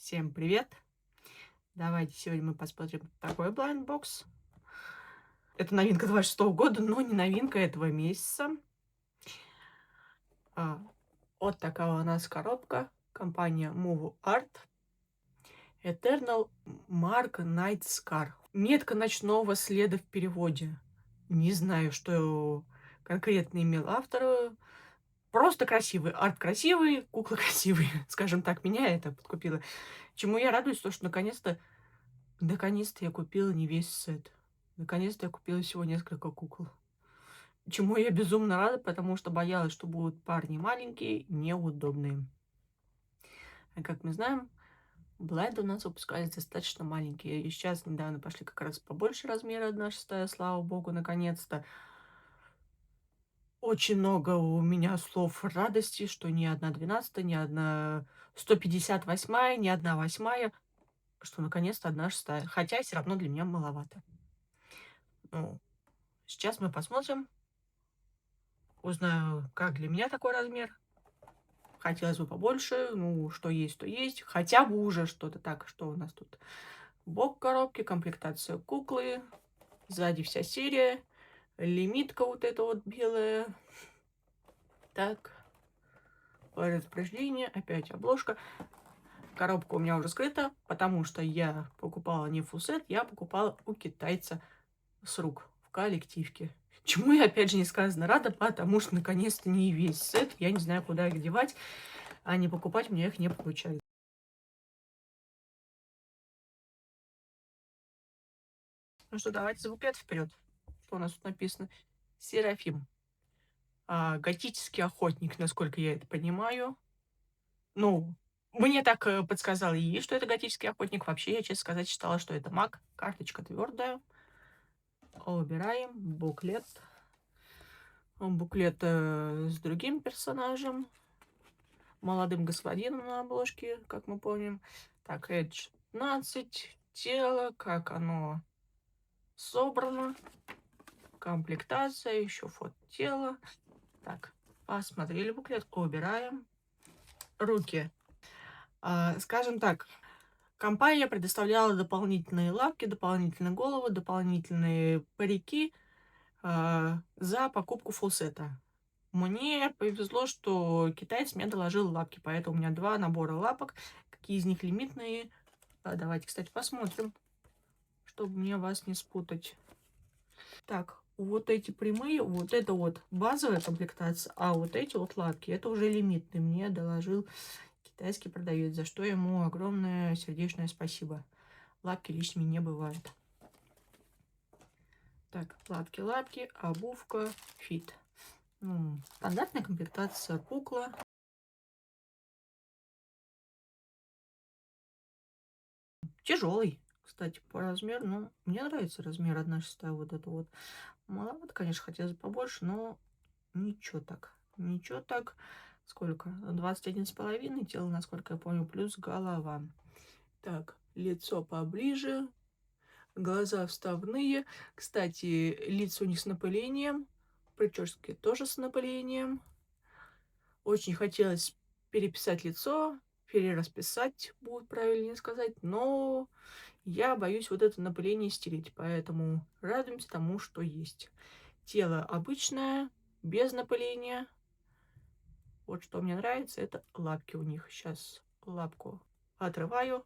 Всем привет! Давайте сегодня мы посмотрим такой блайндбокс. Это новинка 26 года, но не новинка этого месяца. А, вот такая у нас коробка. Компания Move Art. Eternal Mark Night Scar. Метка ночного следа в переводе. Не знаю, что конкретно имел автор. Просто красивый. Арт красивый, кукла красивый. Скажем так, меня это подкупило. Чему я радуюсь, то что наконец-то я купила не весь сет. Наконец-то я купила всего несколько кукол. Чему я безумно рада, потому что боялась, что будут парни маленькие, неудобные. А как мы знаем, блайнды у нас выпускались достаточно маленькие. И сейчас недавно пошли как раз побольше размера 1/6, слава богу, наконец-то. Очень много у меня слов радости, что ни одна 12, ни одна 158, ни одна 8, что наконец-то 1/6. Хотя все равно для меня маловато. Ну, сейчас мы посмотрим. Узнаю, как для меня такой размер. Хотелось бы побольше. Ну, что есть, то есть. Хотя бы уже что-то. Так, что у нас тут? Бок коробки, комплектация куклы. Сзади вся серия. Лимитка вот эта вот белая. Так. Предупреждение. Опять обложка. Коробка у меня уже скрыта, потому что я покупала не фулсет, я покупала у китайца с рук в коллективке. Чему я, опять же, несказанно рада, потому что, наконец-то, не весь сет. Я не знаю, куда их девать, а не покупать мне их не получается. Ну что, давайте за буклет вперед. Что у нас тут написано? Серафим. Готический охотник, насколько я это понимаю. Ну, мне так подсказал ей, что это готический охотник. Вообще, я, честно сказать, считала, что это маг. Карточка твердая. Убираем. Буклет. Буклет с другим персонажем. Молодым господином на обложке, как мы помним. Так, Edge 15. Тело, как оно собрано. Комплектация, еще фото тела. Так, посмотрели буклет, убираем. Руки. Скажем так, компания предоставляла дополнительные лапки, дополнительные головы, дополнительные парики за покупку фулсета. Мне повезло, что китаец мне доложил лапки, поэтому у меня 2 набора лапок. Какие из них лимитные? Давайте, кстати, посмотрим, чтобы мне вас не спутать. Так, вот эти прямые, вот это вот базовая комплектация, а вот эти вот лапки, это уже лимитные. Мне доложил китайский продавец, за что ему огромное сердечное спасибо. Лапки лишними не бывают. Так, лапки, обувка, фит. Ну, стандартная комплектация кукла. Тяжелый, кстати, по размеру. Ну, мне нравится размер 1/6. Вот это вот. Маловато, конечно, хотелось побольше, но ничего так. Ничего так. Сколько? 21,5. Тело, насколько я помню, плюс голова. Так, лицо поближе. Глаза вставные. Кстати, лица у них с напылением. Прически тоже с напылением. Очень хотелось переписать лицо, перерасписать, будет правильнее сказать, но я боюсь вот это напыление стереть, поэтому радуемся тому, что есть. Тело обычное, без напыления. Вот что мне нравится, это лапки у них. Сейчас лапку отрываю,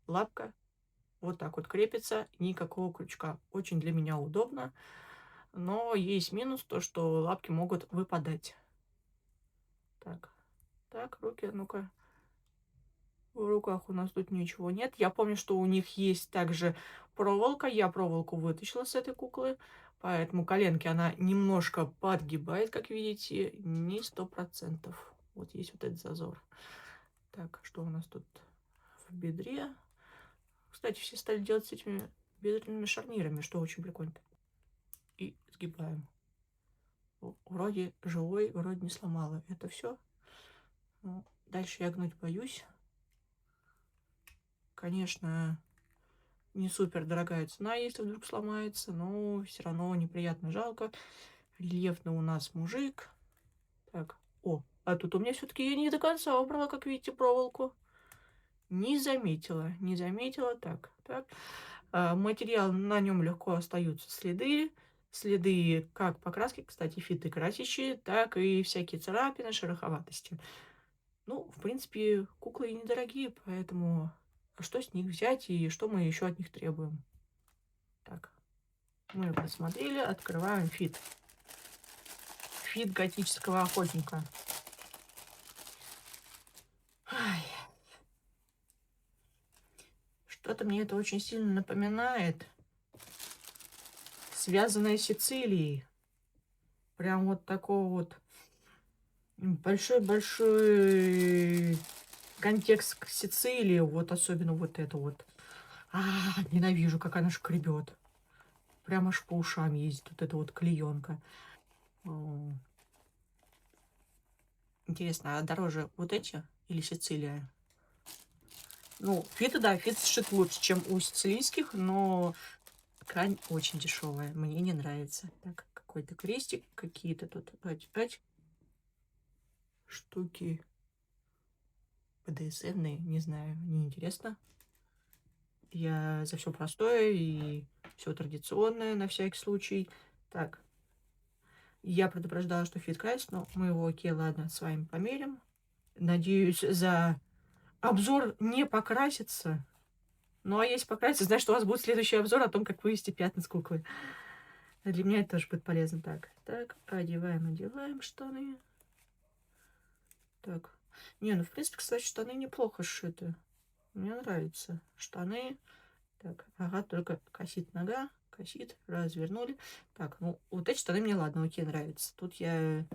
лапка вот так вот крепится, никакого крючка. Очень для меня удобно, но есть минус, то что лапки могут выпадать. Так, руки, ну-ка. В руках у нас тут ничего нет. Я помню, что у них есть также проволока. Я проволоку вытащила с этой куклы. Поэтому коленки она немножко подгибает, как видите. Не 100%. Вот есть вот этот зазор. Так, что у нас тут в бедре? Кстати, все стали делать с этими бедренными шарнирами, что очень прикольно. И сгибаем. Вроде живой, вроде не сломала. Это все. Ну, дальше я гнуть боюсь. Конечно, не супер дорогая цена, если вдруг сломается, но все равно неприятно жалко. Рельефный у нас мужик. Так, а тут у меня все-таки я не до конца убрала, как видите, проволоку. Не заметила, не заметила. Так, так. Материал, на нем легко остаются следы. Следы как покраски, кстати, фиты красящие, так и всякие царапины, шероховатости. Ну, в принципе, куклы и недорогие, поэтому что с них взять и что мы еще от них требуем? Так, мы посмотрели, открываем фит. Фит готического охотника. Ай, что-то мне это очень сильно напоминает. Связанное с Сицилией. Прям вот такого вот большой-большой контекст к Сицилии. Вот особенно вот это вот. Ненавижу, как она шкребет. Прям аж по ушам ездит вот эта вот клеенка. Интересно, а дороже вот эти или Сицилия? Ну, фиты, да, фит сшит лучше, чем у сицилийских, но ткань очень дешевая. Мне не нравится. Так, какой-то крестик, какие-то тут опять штуки БДСМные, не знаю, неинтересно. Я за все простое и все традиционное на всякий случай. Так, я предупреждала, что фит красит, но мы его, окей, ладно, с вами померим. Надеюсь, за обзор не покрасится. Ну, а если покрасится, значит, у вас будет следующий обзор о том, как вывести пятна с куклы. Для меня это тоже будет полезно. Так, так, одеваем штаны. Так. Не, ну, в принципе, кстати, штаны неплохо сшиты. Мне нравятся штаны. Так, ага, только косит нога. Косит, развернули. Так, ну, вот эти штаны мне, ладно, окей, нравятся. Тут я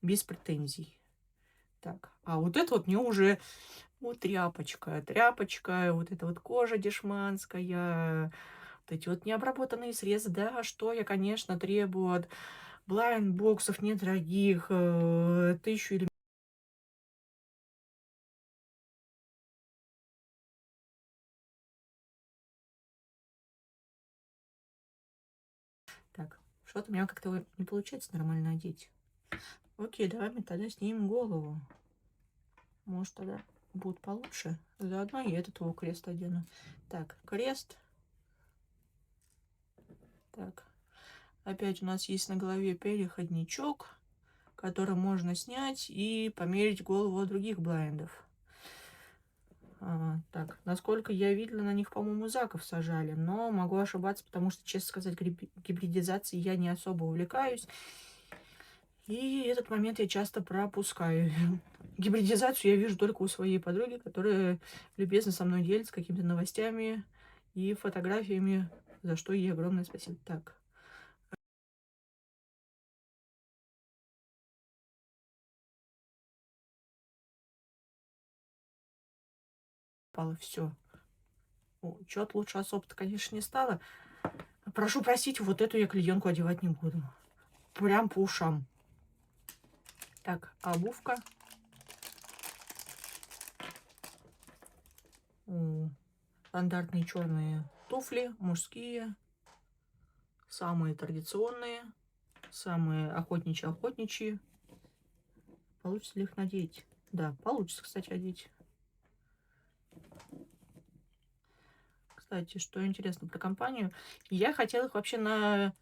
без претензий. Так, а вот это вот мне уже... Вот тряпочка, тряпочка, вот эта вот кожа дешманская, вот эти вот необработанные срезы. Да, что я, конечно, требую от блайнд-боксов недорогих, 1000 или... Так, что-то у меня как-то не получается нормально одеть. Окей, давай мы тогда снимем голову. Может, тогда будет получше. Заодно я этот его крест одену. Так, крест. Так, опять у нас есть на голове переходничок, который можно снять и померить голову других блайндов. Так, насколько я видела, на них, по-моему, заков сажали, но могу ошибаться, потому что, честно сказать, гибридизацией я не особо увлекаюсь. И этот момент я часто пропускаю. Гибридизацию я вижу только у своей подруги, которая любезно со мной делится какими-то новостями и фотографиями, за что ей огромное спасибо. Так. Пало все. Чё-то лучше особо-то, конечно, не стало. Прошу простить, вот эту я клеенку одевать не буду. Прям по ушам. Так, обувка. Стандартные черные туфли, мужские. Самые традиционные. Самые охотничьи. Получится ли их надеть? Да, получится, кстати, одеть. Кстати, что интересно про компанию. Я хотела их вообще на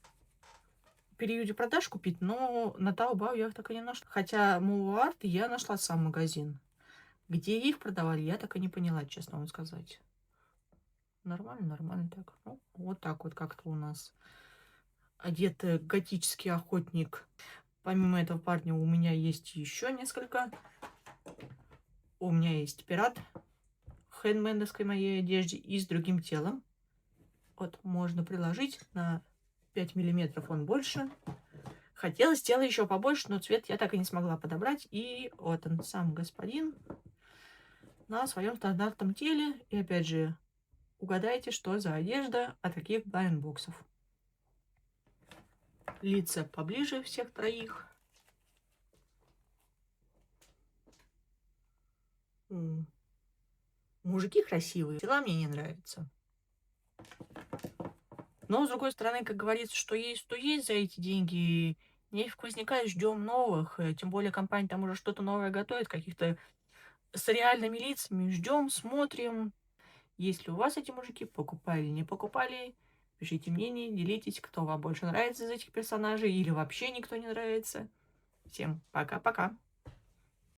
периоде продаж купить, но на Taobao я их так и не нашла. Хотя Move я нашла сам магазин. Где их продавали, я так и не поняла, честно вам сказать. Нормально, нормально так. Ну, вот так вот как-то у нас одет готический охотник. Помимо этого парня у меня есть еще несколько. У меня есть пират в хэндмендовской моей одежде и с другим телом. Вот можно приложить на 5 миллиметров, он больше. Хотелось тела еще побольше, но цвет я так и не смогла подобрать. И вот он, сам господин на своем стандартном теле. И опять же, угадайте, что за одежда от каких блайндбоксов. Лица поближе всех троих. Мужики красивые, тела мне не нравятся. Но, с другой стороны, как говорится, что есть, то есть за эти деньги. Нефиг возникает, ждем новых. Тем более компания там уже что-то новое готовит, каких-то с реальными лицами. Ждем, смотрим. Есть ли у вас эти мужики, покупали или не покупали. Пишите мнение, делитесь, кто вам больше нравится из этих персонажей или вообще никто не нравится. Всем пока-пока.